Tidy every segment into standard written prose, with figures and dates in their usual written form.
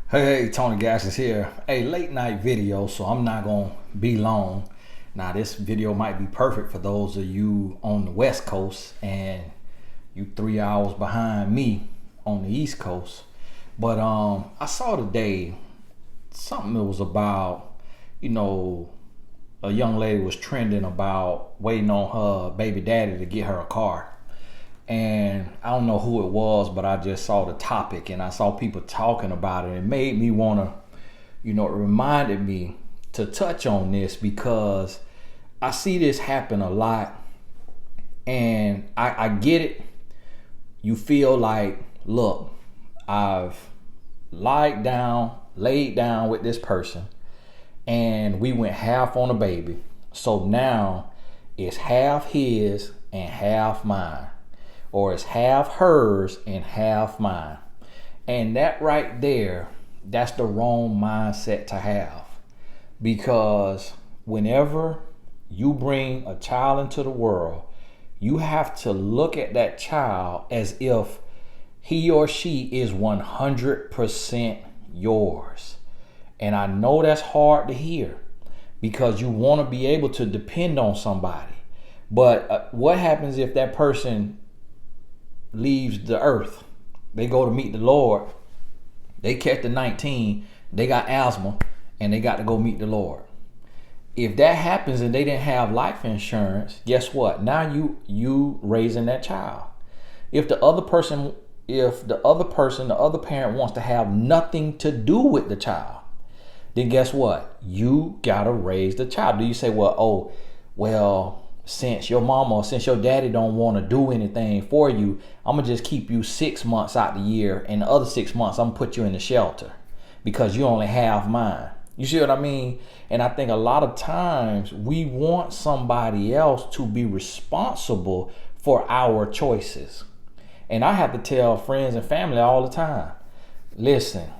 Hey, Tony Gaskins here. A late night video, so I'm not gonna be long. Now, this video might be perfect for those of you on the West Coast and you 3 hours behind me on the East Coast. But I saw today something that was about, you know, a young lady was trending about waiting on her baby daddy to get her a car. And I don't know who it was, but I just saw the topic and I saw people talking about it. It made me want to, it reminded me to touch on this because I see this happen a lot. And I get it. You feel like, look, I've laid down with this person and we went half on a baby. So now it's half his and half mine, or it's half hers and half mine. And that right there, that's the wrong mindset to have. Because whenever you bring a child into the world, you have to look at that child as if he or she is 100% yours. And I know that's hard to hear because you want to be able to depend on somebody. But what happens if that person leaves the earth? They go to meet the Lord. They catch the 19. They got asthma and they got to go meet the Lord. If that happens and they didn't have life insurance, guess what? Now you raising that child. If the other parent wants to have nothing to do with the child, then guess what? You gotta raise the child. Do you say, since your mama or since your daddy don't want to do anything for you, I'm gonna just keep you 6 months out the year, and the other 6 months I'm gonna put you in the shelter because you only have mine. You see what I mean? And I think a lot of times we want somebody else to be responsible for our choices. And I have to tell friends and family all the time, listen,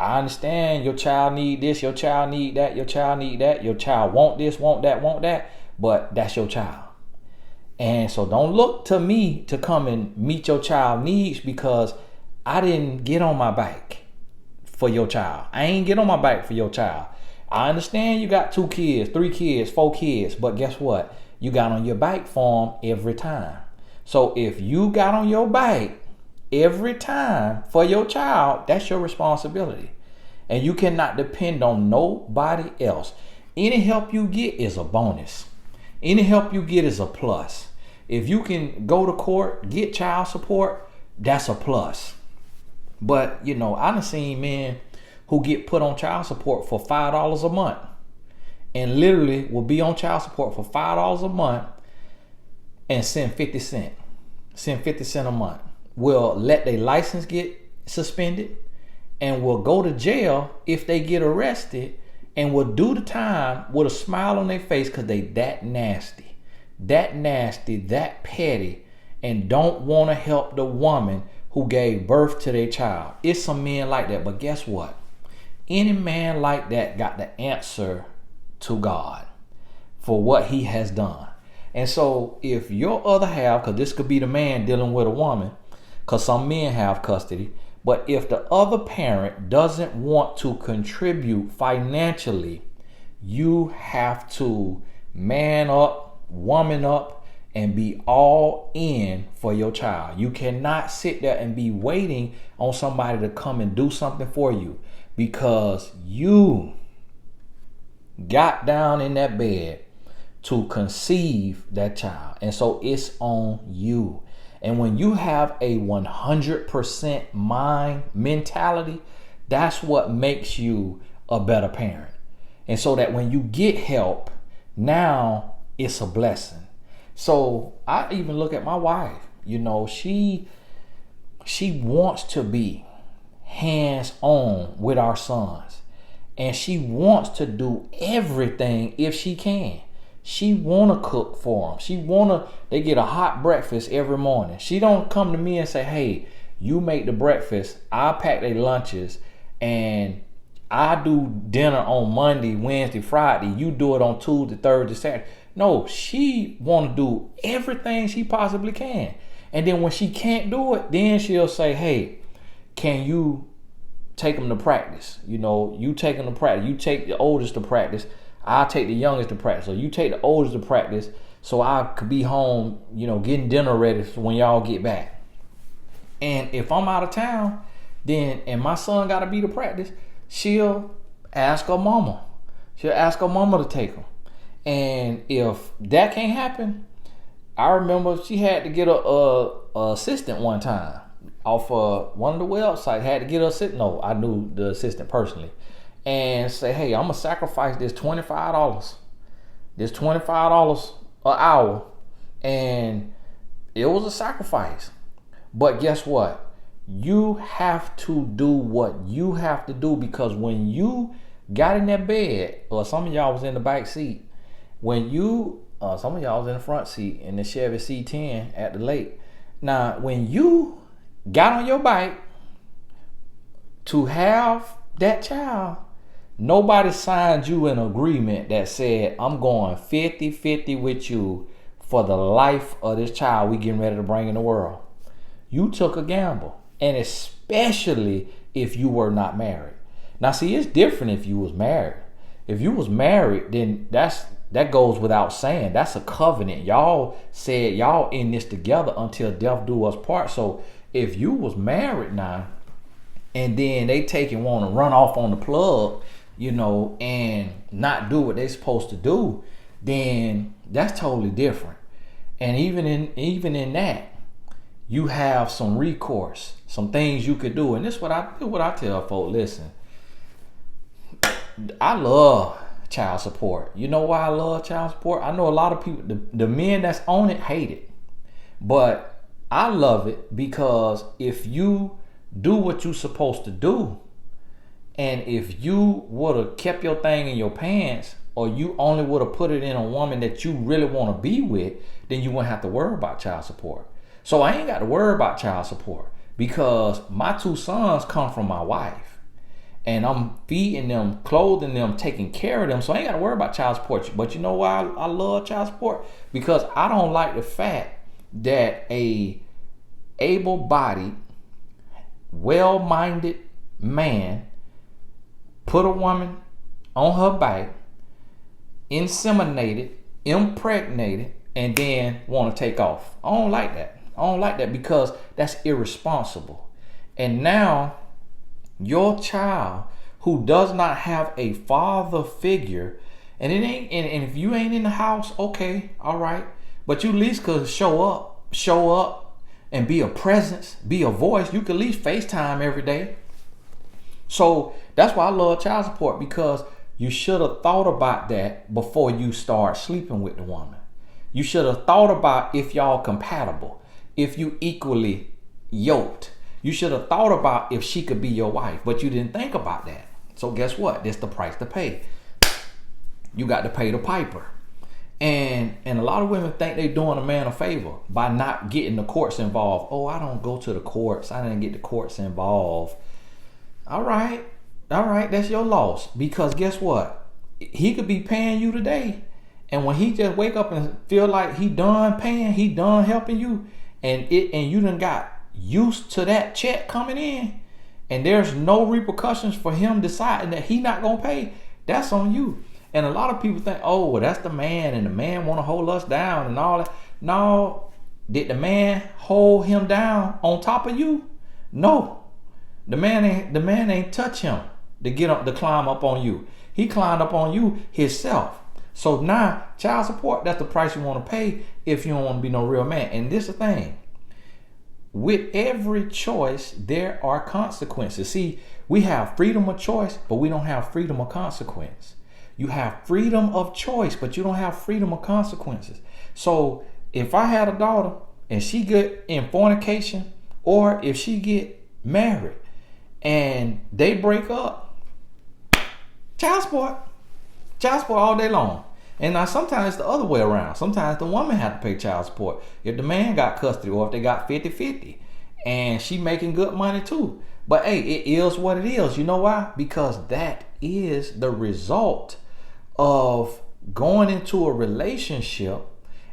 I understand your child need this, your child need that, your child need that, your child want this, want that, but that's your child. And so don't look to me to come and meet your child needs because I didn't get on my back for your child. I ain't get on my back for your child. I understand you got 2 kids, 3 kids, 4 kids, but guess what? You got on your back for them every time. So if you got on your back every time for your child, that's your responsibility. And you cannot depend on nobody else. Any help you get is a bonus. Any help you get is a plus. If you can go to court, get child support, that's a plus. But, I done seen men who get put on child support for $5 a month and literally will be on child support for $5 a month and send 50 cents. Send 50 cents a month. Will let their license get suspended and will go to jail if they get arrested and will do the time with a smile on their face because they that nasty, that petty, and don't want to help the woman who gave birth to their child. It's some men like that, but guess what? Any man like that got the answer to God for what he has done. And so if your other half, because this could be the man dealing with a woman, because some men have custody, but if the other parent doesn't want to contribute financially, you have to man up, woman up, and be all in for your child. You cannot sit there and be waiting on somebody to come and do something for you because you got down in that bed to conceive that child. And so it's on you. And when you have a 100% mind mentality, that's what makes you a better parent. And so that when you get help, now it's a blessing. So I even look at my wife, she wants to be hands-on with our sons. And she wants to do everything if she can. She want to cook for them. They get a hot breakfast every morning. She don't come to me and say, hey, you make the breakfast, I pack their lunches, and I do dinner on Monday, Wednesday, Friday. You do it on Tuesday, Thursday, Saturday. No, she want to do everything she possibly can. And then when she can't do it, then she'll say, hey, can you take them to practice. You take them to practice. You take the oldest to practice. I'll take the youngest to practice. So you take the oldest to practice so I could be home, getting dinner ready for when y'all get back. And if I'm out of town, and my son got to be to practice, she'll ask her mama. She'll ask her mama to take him. And if that can't happen, I remember she had to get a assistant one time off one of the websites. Had to get her assistant. No, I knew the assistant personally. And say, hey, I'm going to sacrifice this $25. This $25 an hour. And it was a sacrifice. But guess what? You have to do what you have to do, because when you got in that bed, or some of y'all was in the back seat, when you, some of y'all was in the front seat in the Chevy C10 at the lake. Now, when you got on your bike to have that child, nobody signed you an agreement that said, I'm going 50-50 with you for the life of this child we getting ready to bring in the world. You took a gamble. And especially if you were not married. Now, see, it's different if you was married. If you was married, then that goes without saying. That's a covenant. Y'all said y'all in this together until death do us part. So if you was married now, and then they take and want to run off on the plug, and not do what they supposed to do, then that's totally different. And even in that, you have some recourse, some things you could do. And this is what I tell folks. Listen, I love child support. You know why I love child support? I know a lot of people, the men that's on it hate it. But I love it because if you do what you're supposed to do, and if you would have kept your thing in your pants, or you only would have put it in a woman that you really want to be with, then you wouldn't have to worry about child support. So I ain't got to worry about child support because my 2 sons come from my wife, and I'm feeding them, clothing them, taking care of them. So I ain't got to worry about child support. But you know why I love child support? Because I don't like the fact that a able-bodied, well-minded man put a woman on her back, inseminated, impregnated, and then want to take off. I don't like that. I don't like that because that's irresponsible. And now your child who does not have a father figure, and if you ain't in the house, okay, all right, but you at least could show up and be a presence, be a voice. You could at least FaceTime every day. So that's why I love child support, because you should have thought about that before you start sleeping with the woman. You should have thought about if y'all compatible, if you equally yoked. You should have thought about if she could be your wife, but you didn't think about that. So guess what? That's the price to pay. You got to pay the piper. And a lot of women think they're doing a man a favor by not getting the courts involved. Oh, I don't go to the courts. I didn't get the courts involved. All right, that's your loss. Because guess what? He could be paying you today, and when he just wake up and feel like he done paying, he done helping you, and you done got used to that check coming in, and there's no repercussions for him deciding that he not gonna pay, that's on you. And a lot of people think, oh, well, that's the man, and the man want to hold us down and all that. No, did the man hold him down on top of you? No. The man ain't touch him to climb up on you. He climbed up on you himself. So now, child support, that's the price you want to pay if you don't want to be no real man. And this is the thing. With every choice, there are consequences. See, we have freedom of choice, but we don't have freedom of consequence. You have freedom of choice, but you don't have freedom of consequences. So if I had a daughter and she get in fornication, or if she get married and they break up, child support all day long. And now sometimes it's the other way around. Sometimes the woman have to pay child support if the man got custody, or if they got 50-50 and she making good money too. But hey, it is what it is. You know why? Because that is the result of going into a relationship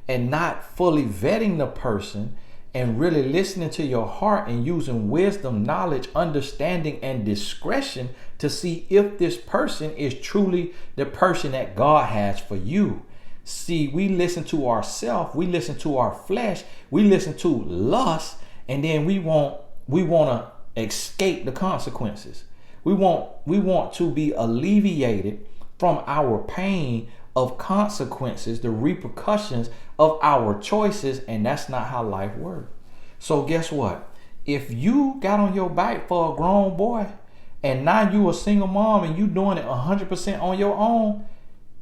and not fully vetting the person and really listening to your heart and using wisdom, knowledge, understanding, and discretion to see if this person is truly the person that God has for you. See, we listen to ourselves, we listen to our flesh, we listen to lust, and then we want to escape the consequences. We want to be alleviated from our pain of consequences, the repercussions of our choices, and that's not how life works. So guess what? If you got on your back for a grown boy and now you a single mom and you doing it 100% on your own,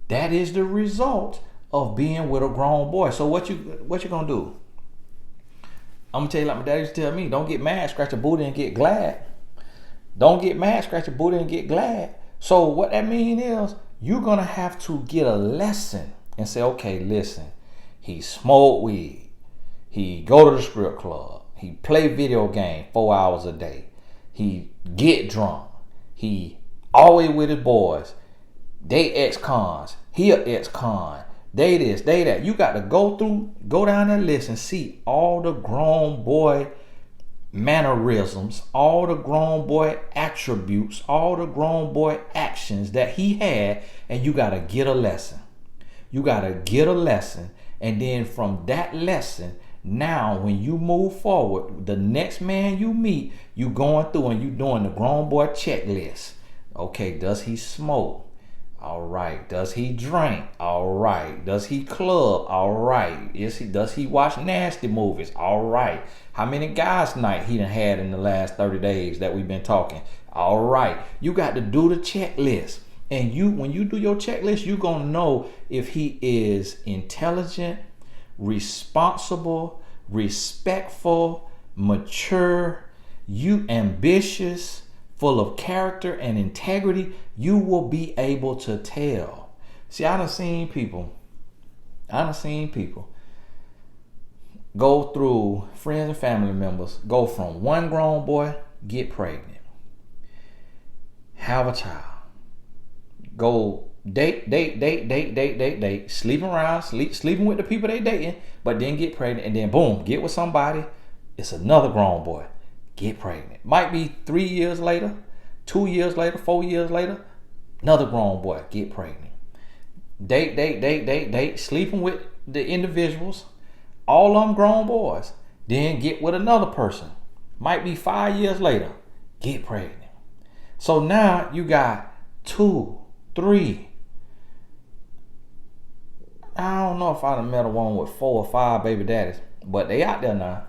that is the result of being with a grown boy. So what you gonna do? I'm gonna tell you like my dad used to tell me, don't get mad, scratch your booty and get glad. Don't get mad, scratch your booty and get glad. So what that means is you're gonna have to get a lesson and say, okay, listen, he smoked weed, he go to the strip club, he play video game 4 hours a day, he get drunk, he always with his boys, they ex-cons, he a ex-con, they this, they that. You got to go down that list and see all the grown boy mannerisms, all the grown boy attributes, all the grown boy actions that he had, and you got to get a lesson. You got to get a lesson, and then from that lesson, now when you move forward, the next man you meet, you going through and you doing the grown boy checklist. Okay, does he smoke? All right. Does he drink? All right. Does he club? All right. Does he watch nasty movies? All right. How many guys night he done had in the last 30 days that we've been talking? All right. You got to do the checklist. And when you do your checklist, you're going to know if he is intelligent, responsible, respectful, mature, ambitious, full of character and integrity. You will be able to tell. See, I done seen people go through, friends and family members, go from one grown boy, get pregnant, have a child, go date, sleeping with the people they dating, but then get pregnant, and then boom, get with somebody, it's another grown boy, get pregnant. Might be 3 years later, 2 years later, 4 years later, another grown boy, get pregnant. Date, sleeping with the individuals, all of them grown boys, then get with another person. Might be 5 years later, get pregnant. So now you got 2, 3. I don't know if I'd have met a woman with 4 or 5 baby daddies, but they out there now.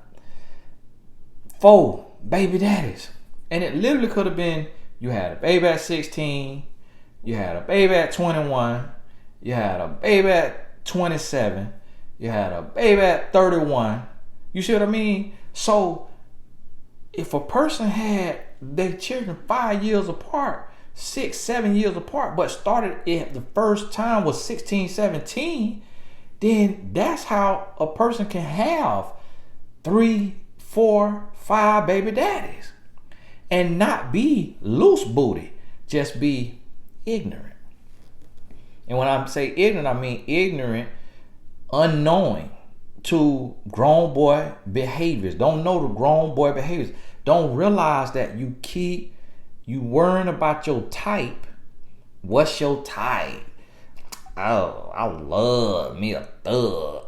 4 baby daddies. And it literally could have been, you had a baby at 16, you had a baby at 21, you had a baby at 27, you had a baby at 31. You see what I mean? So if a person had their children 5 years apart, 6, 7 years apart, but started at the first time was 16, 17, then that's how a person can have 3, 4, 5 baby daddies and not be loose booty, just be ignorant. And when I say ignorant, I mean ignorant, unknowing to grown boy behaviors. Don't know the grown boy behaviors. Don't realize that you worrying about your type. What's your type? Oh, I love me a thug.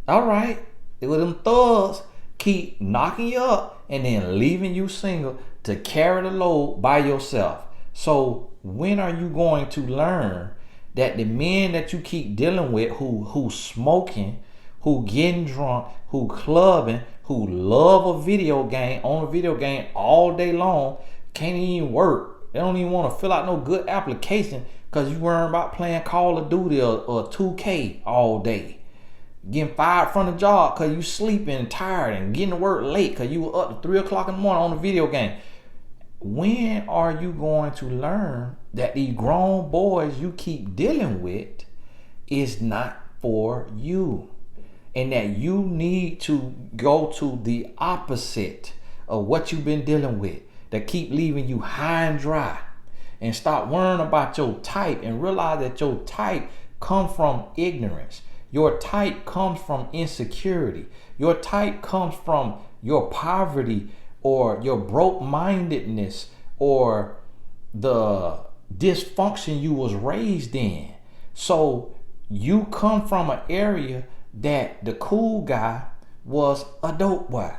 All right, with them thugs keep knocking you up and then leaving you single to carry the load by yourself. So when are you going to learn that the men that you keep dealing with, who smoking, who getting drunk, who clubbing, who love a video game, on a video game all day long, can't even work. They don't even want to fill out no good application because you worrying about playing Call of Duty or 2K all day. Getting fired from the job because you sleeping and tired and getting to work late because you were up to 3 o'clock in the morning on the video game. When are you going to learn that these grown boys you keep dealing with is not for you? And that you need to go to the opposite of what you've been dealing with that keep leaving you high and dry, and stop worrying about your type and realize that your type come from ignorance. Your type comes from insecurity. Your type comes from your poverty or your broke-mindedness or the dysfunction you was raised in. So you come from an area that the cool guy was a dope boy.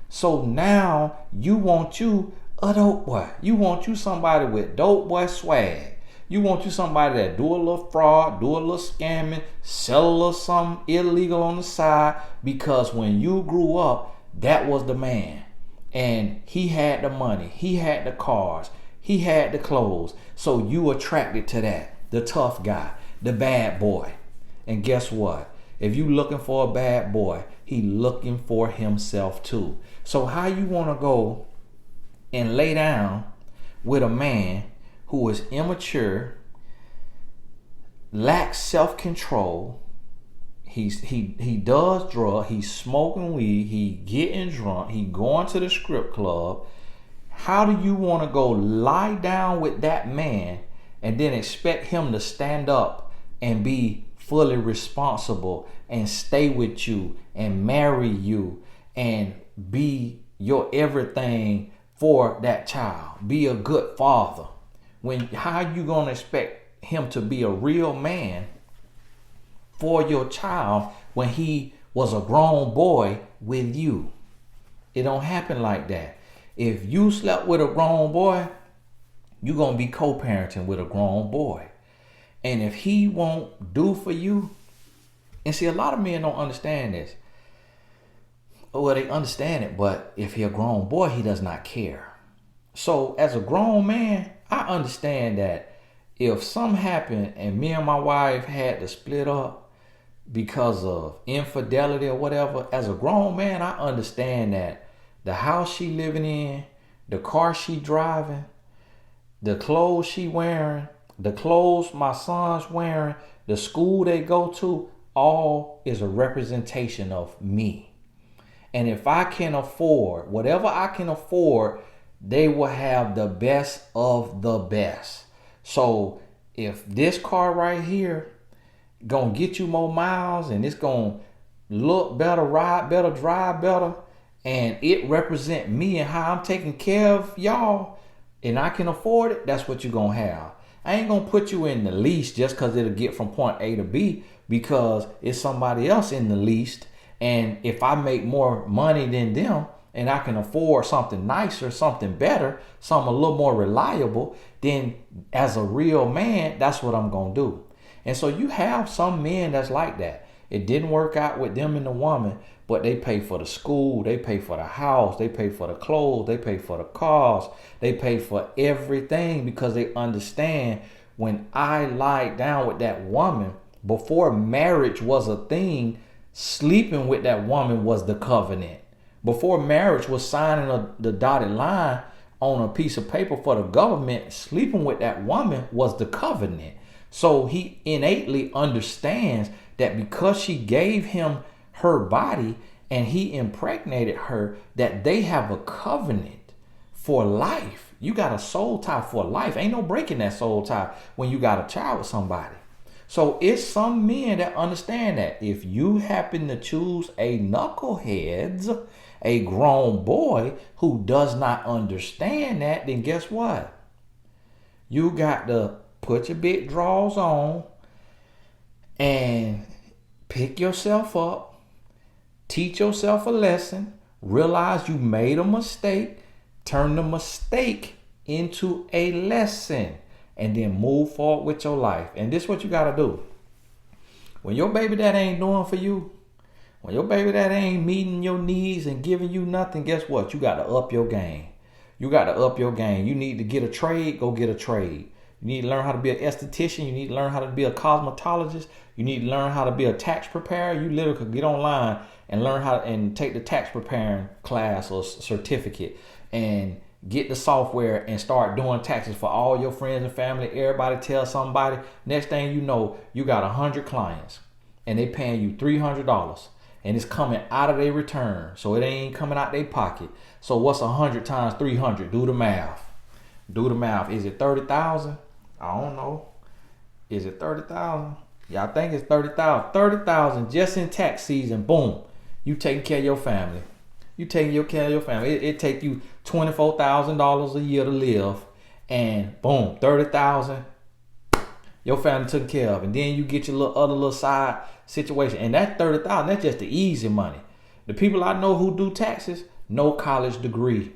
So now you want you a dope boy. You want you somebody with dope boy swag. You want you somebody that do a little fraud, do a little scamming, sell a little something illegal on the side, because when you grew up, that was the man. And he had the money, he had the cars, he had the clothes. So you attracted to that, the tough guy, the bad boy. And guess what? If you looking for a bad boy, he looking for himself too. So how you want to go and lay down with a man who is immature, lacks self-control, he does drugs, he's smoking weed, he getting drunk, he going to the strip club. How do you want to go lie down with that man and then expect him to stand up and be fully responsible and stay with you and marry you and be your everything for that child, be a good father? How you gonna expect him to be a real man for your child when he was a grown boy with you? It don't happen like that. If you slept with a grown boy, you're gonna be co-parenting with a grown boy. And if he won't do for you, and see, a lot of men don't understand this. Well, they understand it, but if he's a grown boy, he does not care. So as a grown man, I understand that if something happened and me and my wife had to split up because of infidelity or whatever, as a grown man, I understand that the house she living in, the car she driving, the clothes she wearing, the clothes my son's wearing, the school they go to, all is a representation of me. And if I can afford, whatever I can afford, they will have the best of the best. So if this car right here gonna get you more miles and it's gonna look better, ride better, drive better, and it represent me and how I'm taking care of y'all, and I can afford it, that's what you're gonna have. I ain't gonna put you in the lease just because it'll get from point A to B, because it's somebody else in the lease. And if I make more money than them and I can afford something nicer, something better, something a little more reliable, then as a real man, that's what I'm gonna do. And so you have some men that's like that. It didn't work out with them and the woman, but they pay for the school, they pay for the house, they pay for the clothes, they pay for the cars, they pay for everything, because they understand, when I lied down with that woman, before marriage was a thing, sleeping with that woman was the covenant. Before marriage was signing the dotted line on a piece of paper for the government, sleeping with that woman was the covenant. So he innately understands that because she gave him her body and he impregnated her, that they have a covenant for life. You got a soul tie for life. Ain't no breaking that soul tie when you got a child with somebody. So it's some men that understand that. If you happen to choose a knuckleheads, a grown boy who does not understand that, then guess what? You got to put your big drawers on and pick yourself up, teach yourself a lesson, realize you made a mistake, turn the mistake into a lesson, and then move forward with your life. And this is what you got to do. When your baby dad ain't doing for you, when your baby dad ain't meeting your needs and giving you nothing, guess what? You got to up your game. You got to up your game. You need to get a trade, go get a trade. You need to learn how to be an esthetician. You need to learn how to be a cosmetologist. You need to learn how to be a tax preparer. You literally could get online and learn how and take the tax preparing class or certificate and get the software and start doing taxes for all your friends and family. Everybody tell somebody. Next thing you know, you got 100 clients and they paying you $300 and it's coming out of their return. So it ain't coming out their pocket. So what's 100 times 300? Do the math. Do the math. Is it 30,000? I don't know. Is it 30,000? Y'all think it's 30,000. 30,000 just in tax season. Boom. You taking care of your family. You taking care of your family. It take you $24,000 a year to live, and boom, 30,000. Your family taken care of, and then you get your other little side situation, and that 30,000. That's just the easy money. The people I know who do taxes, no college degree,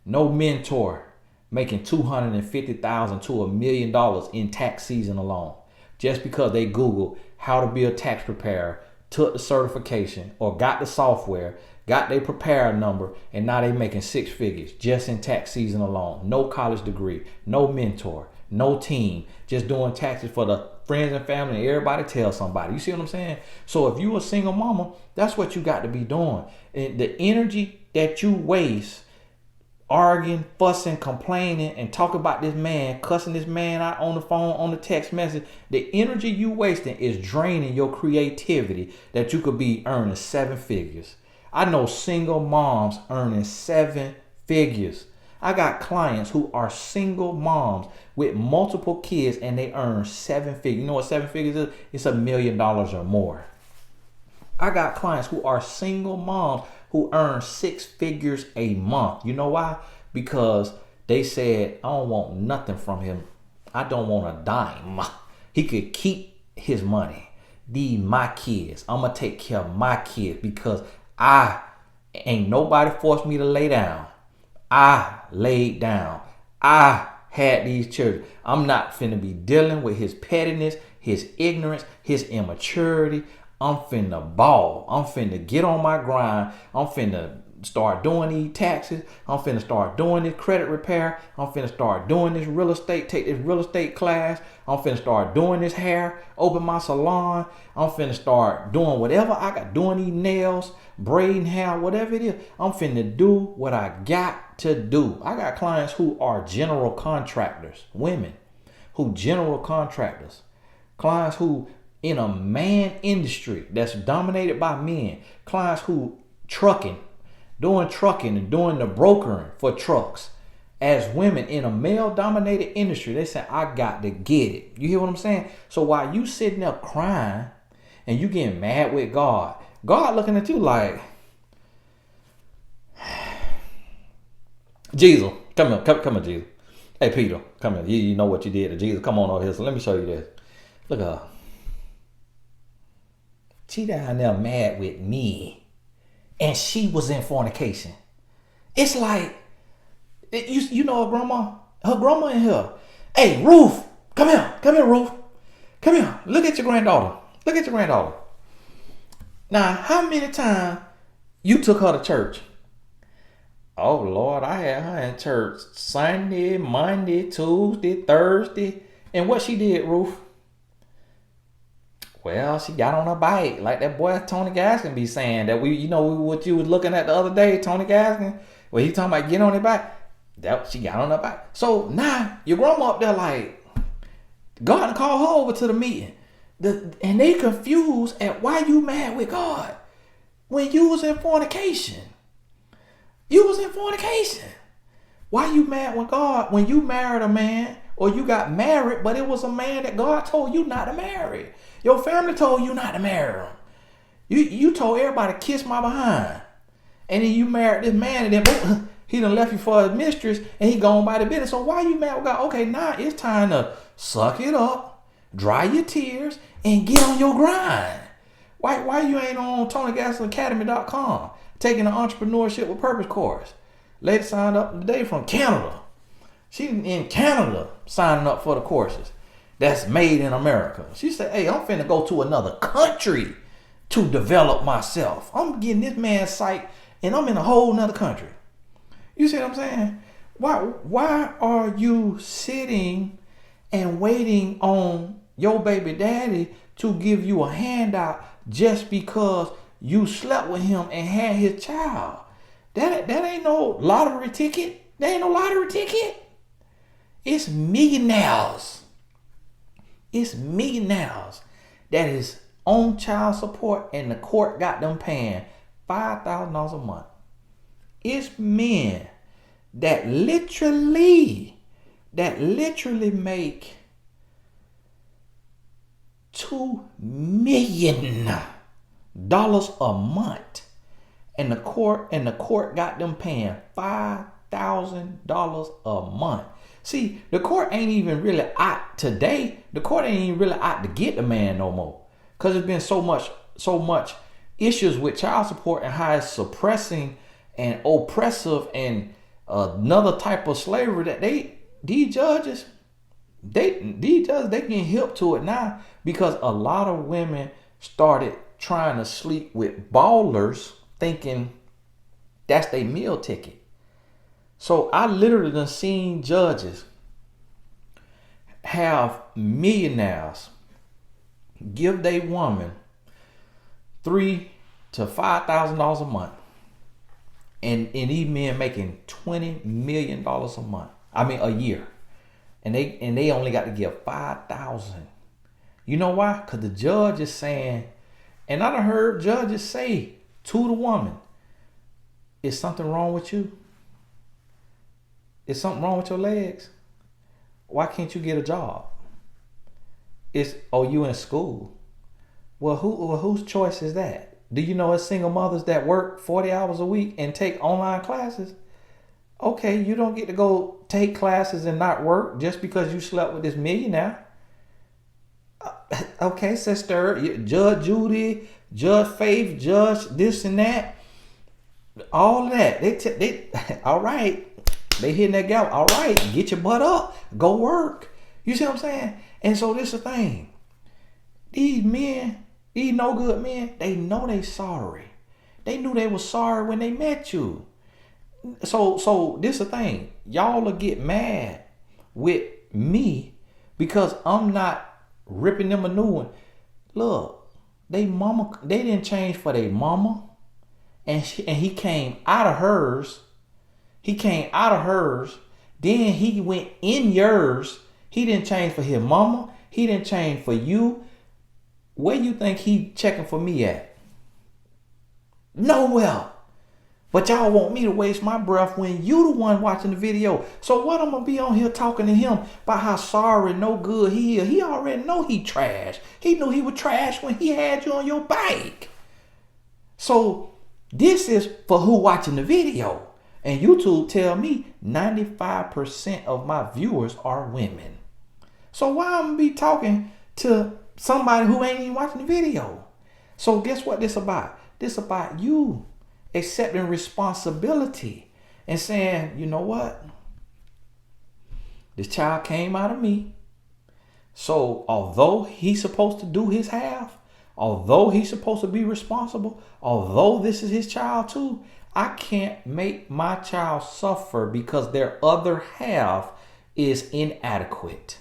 no mentor, making $250,000 to $1 million in tax season alone, just because they Google how to be a tax preparer, took the certification, or got the software, got their preparer number, and now they making six figures just in tax season alone. No college degree, no mentor, no team, just doing taxes for the friends and family, and everybody tell somebody. You see what I'm saying? So if you a single mama, that's what you got to be doing. And the energy that you waste arguing, fussing, complaining, and talking about this man, cussing this man out on the phone, on the text message, the energy you wasting is draining your creativity that you could be earning seven figures. I know single moms earning seven figures. I got clients who are single moms with multiple kids and they earn seven figures. You know what seven figures is? It's $1 million or more. I got clients who are single moms who earn six figures a month. You know why? Because they said, I don't want nothing from him. I don't want a dime. He could keep his money. These my kids. I'm going to take care of my kids because I ain't nobody forced me to lay down. I laid down. I had these children. I'm not finna be dealing with his pettiness, his ignorance, his immaturity. I'm finna ball. I'm finna get on my grind. I'm finna start doing these taxes. I'm finna start doing this credit repair. I'm finna start doing this real estate, take this real estate class. I'm finna start doing this hair, open my salon. I'm finna start doing whatever I got, doing these nails, braiding hair, whatever it is. I'm finna do what I got to do. I got clients who are general contractors, women who general contractors, clients who in a man industry that's dominated by men, clients who doing trucking and doing the brokering for trucks. As women in a male dominated industry, they say, I got to get it. You hear what I'm saying? So while you sitting there crying and you getting mad with God looking at you like, Jesus, come here, Jesus. Hey, Peter, come here. You know what you did to Jesus. Come on over here. So let me show you this. Look at her. She down there mad with me. And she was in fornication. It's like, you know her grandma in here. Hey, Ruth, come here, Ruth. Come here, look at your granddaughter. Now, how many times you took her to church? Oh, Lord, I had her in church Sunday, Monday, Tuesday, Thursday. And what she did, Ruth? Well, she got on her bike, like that boy Tony Gaskins be saying that what you was looking at the other day, Tony Gaskins, where he talking about get on his bike. That she got on her bike. So now your grandma up there like, God called her over to the meeting, and they confused at why you mad with God when you was in fornication. You was in fornication. Why you mad with God when you married a man or you got married, but it was a man that God told you not to marry? Your family told you not to marry him. You told everybody to kiss my behind. And then you married this man and then boom, he done left you for his mistress and he gone by the business. So why you mad with God? Okay, now it's time to suck it up, dry your tears, and get on your grind. Why you ain't on TonyGaskinAcademy.com taking the Entrepreneurship with Purpose course? Lady signed up today from Canada. She's in Canada signing up for the courses that's made in America. She said, hey, I'm finna go to another country to develop myself. I'm getting this man's sight and I'm in a whole nother country. You see what I'm saying? Why are you sitting and waiting on your baby daddy to give you a handout just because you slept with him and had his child? That ain't no lottery ticket. That ain't no lottery ticket. It's millionaires. It's millionaires that is on child support and the court got them paying $5,000 a month. It's men that literally make $2 million a month. And the court got them paying $5,000 a month. See, the court ain't even really out today. The court ain't even really out to get the man no more. Cause there's been so much issues with child support and how it's suppressing and oppressive and another type of slavery that these judges getting hip to it now, because a lot of women started trying to sleep with ballers thinking that's their meal ticket. So I literally done seen judges have millionaires give their woman $3,000 to $5,000 a month, and these men making $20 million a month. I mean a year, and they only got to give $5,000. You know why? Because the judge is saying, and I done heard judges say to the woman, "Is something wrong with you? Is something wrong with your legs? Why can't you get a job? You in school? Well, whose choice is that? Do you know it's single mothers that work 40 hours a week and take online classes? Okay, you don't get to go take classes and not work just because you slept with this millionaire. Okay, sister, Judge Judy, Judge Faith, Judge this and that, all of that. They all right. They hitting that gap. All right, get your butt up, go work. You see what I'm saying? And so this is the thing. These men, these no good men, they know they sorry. They knew they were sorry when they met you. So this is the thing. Y'all will get mad with me because I'm not ripping them a new one. Look, they didn't change for their mama, and he came out of hers. He came out of hers. Then he went in yours. He didn't change for his mama. He didn't change for you. Where you think he checking for me at? Nowhere. But y'all want me to waste my breath when you the one watching the video. So what I'm going to be on here talking to him about how sorry, no good he is. He already know he trash. He knew he was trash when he had you on your bike. So this is for who watching the video. And YouTube tell me 95% of my viewers are women. So why I'm going to be talking to somebody who ain't even watching the video? So guess what this about? This about you accepting responsibility and saying, you know what? This child came out of me. So although he's supposed to do his half, although he's supposed to be responsible, although this is his child too, I can't make my child suffer because their other half is inadequate,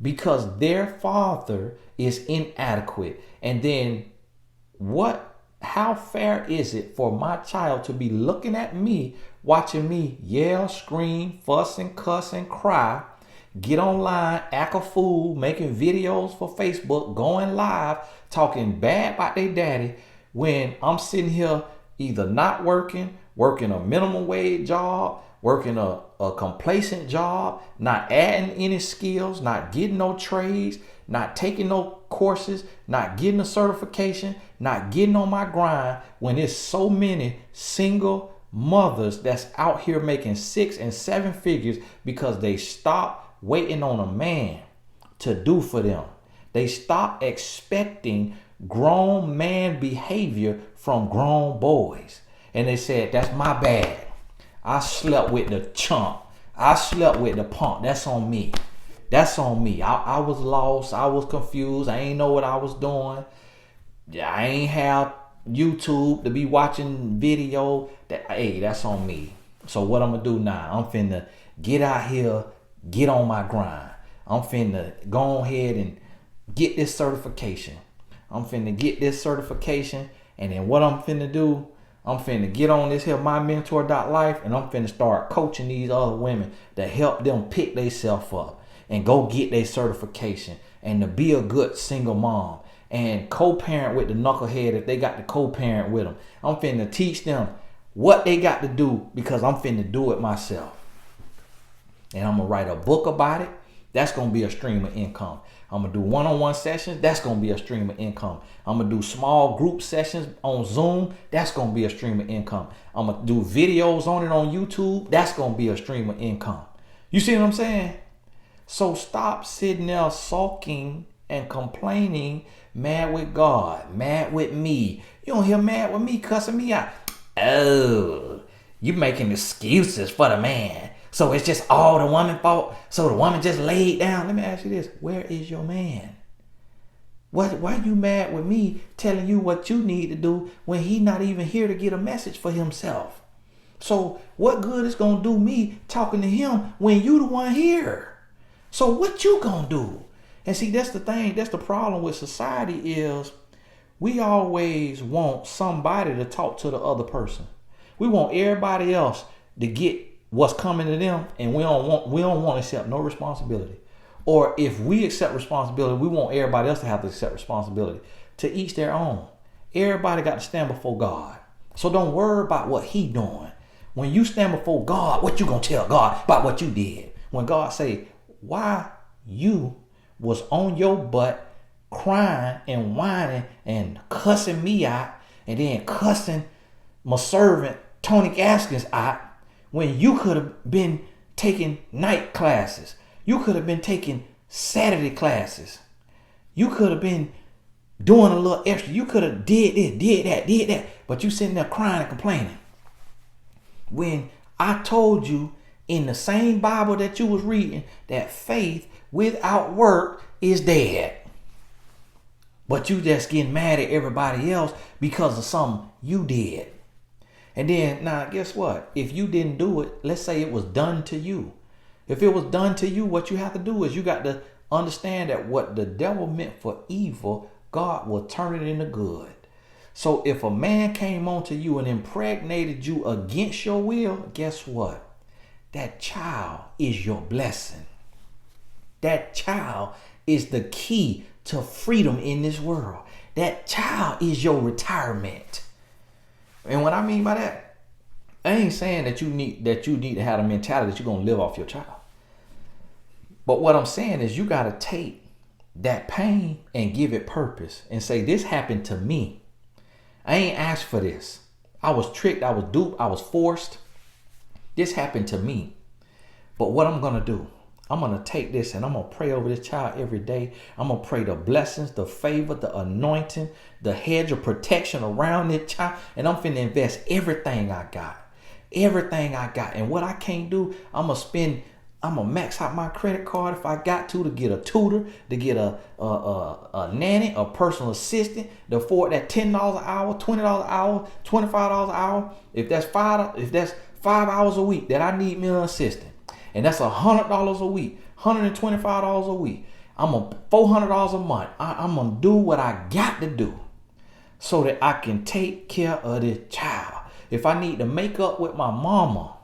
because their father is inadequate. And then how fair is it for my child to be looking at me, watching me yell, scream, fuss and cuss and cry, get online, act a fool, making videos for Facebook, going live, talking bad about their daddy, when I'm sitting here either not working a minimum wage job, working a complacent job, not adding any skills, not getting no trades, not taking no courses, not getting a certification, not getting on my grind, when there's so many single mothers that's out here making 6 and 7 figures because they stop waiting on a man to do for them. They stop expecting grown man behavior from grown boys. And they said, that's my bad. I slept with the chump. I slept with the punk. That's on me. That's on me. I was lost. I was confused. I ain't know what I was doing. I ain't have YouTube to be watching video. That's on me. So what I'm going to do now, I'm finna get out here, get on my grind. I'm finna go ahead and get this certification. I'm finna get this certification. And then what I'm finna do, I'm finna get on this here mymentor.life, and I'm finna start coaching these other women to help them pick themselves up and go get their certification and to be a good single mom and co-parent with the knucklehead if they got to co-parent with them. I'm finna teach them what they got to do because I'm finna do it myself. And I'm gonna write a book about it. That's going to be a stream of income. I'm going to do one-on-one sessions. That's going to be a stream of income. I'm going to do small group sessions on Zoom. That's going to be a stream of income. I'm going to do videos on it on YouTube. That's going to be a stream of income. You see what I'm saying? So stop sitting there sulking and complaining, mad with God, mad with me. You don't hear mad with me, cussing me out. Oh, you making excuses for the man. So it's just all the woman's fault. So the woman just laid down. Let me ask you this. Where is your man? Why you mad with me telling you what you need to do when he not even here to get a message for himself? So what good is going to do me talking to him when you the one here? So what you going to do? And see, that's the thing. That's the problem with society is we always want somebody to talk to the other person. We want everybody else to get what's coming to them, and we don't want to accept no responsibility. Or if we accept responsibility, we want everybody else to have to accept responsibility. To each their own. Everybody got to stand before God. So don't worry about what he doing. When you stand before God, what you gonna tell God about what you did? When God say, why you was on your butt crying and whining and cussing me out, and then cussing my servant Tony Gaskins out, when you could have been taking night classes. You could have been taking Saturday classes. You could have been doing a little extra. You could have did this, did that. But you sitting there crying and complaining. When I told you in the same Bible that you was reading that faith without work is dead. But you just getting mad at everybody else because of something you did. And then, now, guess what? If you didn't do it, let's say it was done to you. If it was done to you, what you have to do is you got to understand that what the devil meant for evil, God will turn it into good. So if a man came onto you and impregnated you against your will, guess what? That child is your blessing. That child is the key to freedom in this world. That child is your retirement. And what I mean by that, I ain't saying that you need to have a mentality that you're gonna live off your child. But what I'm saying is you gotta take that pain and give it purpose and say, this happened to me. I ain't asked for this. I was tricked, I was duped, I was forced. This happened to me. But what I'm gonna do, I'm going to take this and I'm going to pray over this child every day. I'm going to pray the blessings, the favor, the anointing, the hedge of protection around this child. And I'm finna invest everything I got. Everything I got. And what I can't do, I'm going to max out my credit card if I got to get a tutor, to get a nanny, a personal assistant, to afford that $10 an hour, $20 an hour, $25 an hour. If that's 5 hours a week that I need me an assistant. And that's $100 a week, $125 a week. I'm $400 a month. I'm going to do what I got to do so that I can take care of this child. If I need to make up with my mama,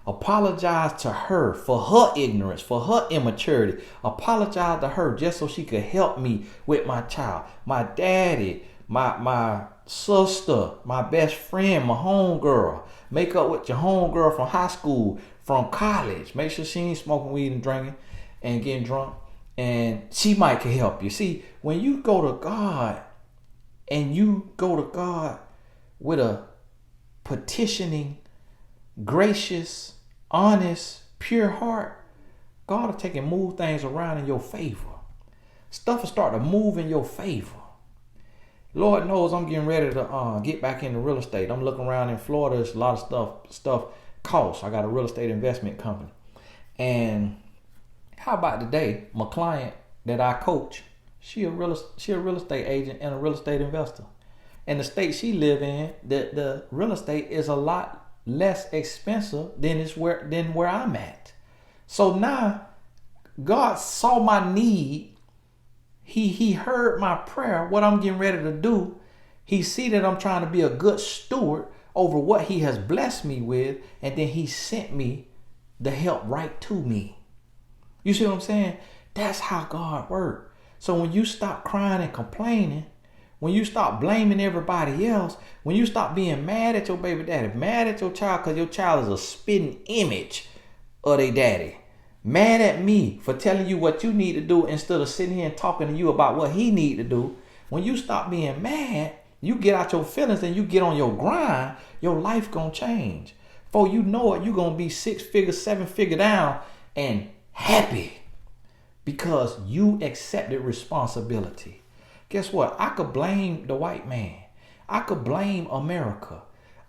apologize to her for her ignorance, for her immaturity. Apologize to her just so she could help me with my child. My daddy, my sister, my best friend, my homegirl. Make up with your homegirl from high school, from college. Make sure she ain't smoking weed and drinking and getting drunk. And she might can help you. See, when you go to God and you go to God with a petitioning, gracious, honest, pure heart, God will take and move things around in your favor. Stuff will start to move in your favor. Lord knows I'm getting ready to get back into real estate. I'm looking around in Florida. There's a lot of stuff costs. I got a real estate investment company. And how about today, my client that I coach, she a real estate agent and a real estate investor. And the state she live in, the real estate is a lot less expensive than where I'm at. So now God saw my need. He heard my prayer, what I'm getting ready to do. He see that I'm trying to be a good steward over what he has blessed me with. And then he sent me the help right to me. You see what I'm saying? That's how God works. So when you stop crying and complaining, when you stop blaming everybody else, when you stop being mad at your baby daddy, mad at your child because your child is a spitting image of their daddy, Mad at me for telling you what you need to do instead of sitting here and talking to you about what he need to do. When you stop being mad, you get out your feelings and you get on your grind, your life gonna change. Before you know it, you gonna be 6 figure, 7 figure down and happy because you accepted responsibility. Guess what? I could blame the white man. I could blame America.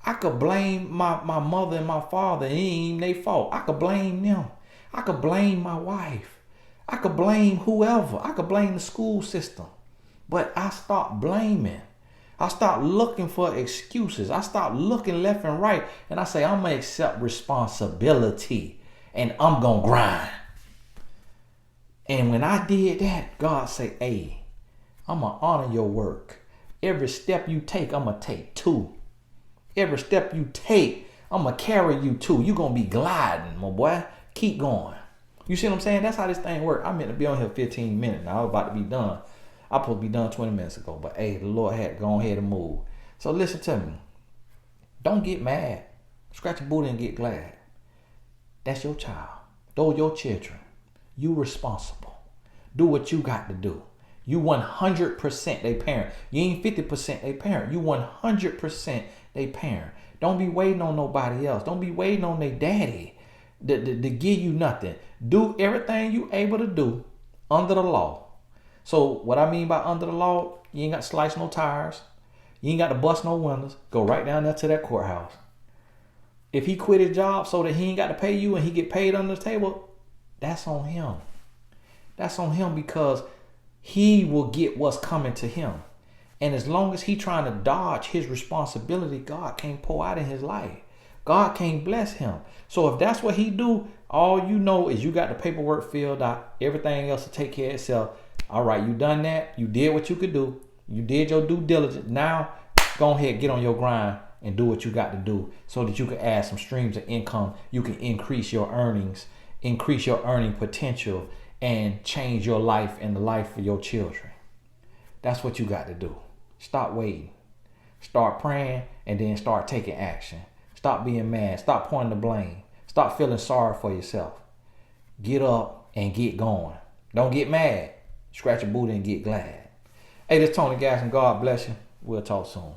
I could blame my mother and my father. It ain't even their fault. I could blame them. I could blame my wife. I could blame whoever. I could blame the school system. But I stopped blaming. I stopped looking for excuses. I stopped looking left and right. And I say, I'm going to accept responsibility. And I'm going to grind. And when I did that, God say, hey, I'm going to honor your work. Every step you take, I'm going to take 2. Every step you take, I'm going to carry you 2. You're going to be gliding, my boy. Keep going. You see what I'm saying? That's how this thing works. I meant to be on here 15 minutes. Now I was about to be done. I was supposed to be done 20 minutes ago. But hey, the Lord had to go ahead and move. So listen to me. Don't get mad. Scratch your booty and get glad. That's your child. Those your children. You responsible. Do what you got to do. You 100% they parent. You ain't 50% they parent. You 100% they parent. Don't be waiting on nobody else. Don't be waiting on their daddy to give you nothing. Do everything you able to do under the law. So what I mean by under the law, you ain't got to slice no tires. You ain't got to bust no windows. Go right down there to that courthouse. If he quit his job so that he ain't got to pay you and he get paid under the table, that's on him. That's on him because he will get what's coming to him. And as long as he trying to dodge his responsibility, God can't pour out in his life. God can't bless him. So if that's what he do, all you know is you got the paperwork filled out. Everything else will take care of itself. All right, you done that. You did what you could do. You did your due diligence. Now, go ahead, get on your grind and do what you got to do so that you can add some streams of income. You can increase your earnings, increase your earning potential, and change your life and the life of your children. That's what you got to do. Stop waiting. Start praying and then start taking action. Stop being mad. Stop pointing the blame. Stop feeling sorry for yourself. Get up and get going. Don't get mad. Scratch your booty and get glad. Hey, this is Tony Gaskins. God bless you. We'll talk soon.